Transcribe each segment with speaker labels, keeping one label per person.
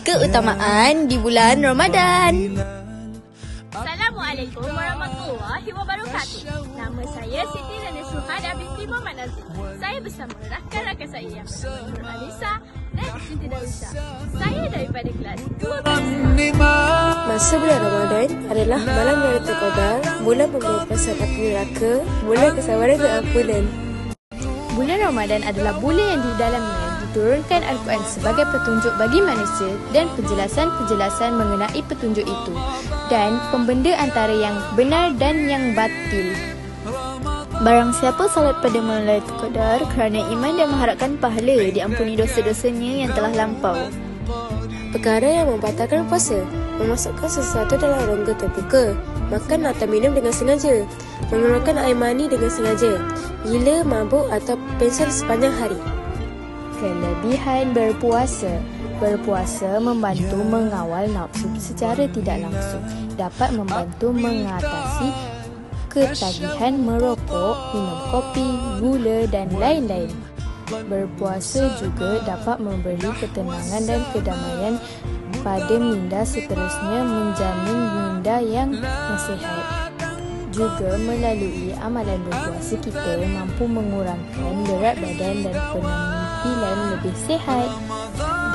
Speaker 1: keutamaan di bulan Ramadan.
Speaker 2: Assalamualaikum warahmatullahi wabarakatuh. Nama saya Siti Rana Suhada binti Muhammad Nazim. Saya bersama rakan-rakan saya yang bernama Nur Alisa dan Siti Darusha. Saya daripada kelas 12.
Speaker 3: Masa bulan Ramadan adalah malam Lailatul Qadar, bulan pembebasan api neraka, bulan kesabaran dan ampunan.
Speaker 4: Bulan Ramadan adalah bulan yang di dalamnya diturunkan Al-Quran sebagai petunjuk bagi manusia dan penjelasan-penjelasan mengenai petunjuk itu dan pembenda antara yang benar dan yang batil.
Speaker 5: Barang siapa salat pada malam Lailatul Qadar kerana iman dan mengharapkan pahala, diampuni dosa-dosanya yang telah lampau.
Speaker 3: Perkara yang membatalkan puasa: memasukkan sesuatu dalam rongga terbuka, makan atau minum dengan sengaja, mengeluarkan air mani dengan sengaja, gila, mabuk atau pensil sepanjang hari.
Speaker 4: Kelebihan berpuasa. Berpuasa membantu mengawal nafsu secara tidak langsung, dapat membantu mengatasi ketagihan merokok, minum kopi, gula dan lain-lain. Berpuasa juga dapat memberi ketenangan dan kedamaian pada minda, seterusnya menjamin minda yang sihat. Juga melalui amalan berpuasa kita mampu mengurangkan berat badan dan penampilan lebih sihat.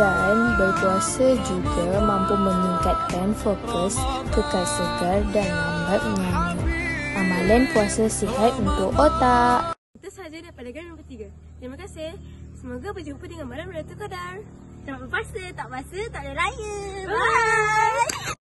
Speaker 4: Dan berpuasa juga mampu meningkatkan fokus, kekal segar dan lambat mengantuk. Amalan puasa sihat untuk otak.
Speaker 2: Itu sahaja daripada game nombor 3. Terima kasih. Semoga berjumpa dengan malam Lailatul Qadar. Selamat berpuasa, tak puasa, tak ada raya. Bye.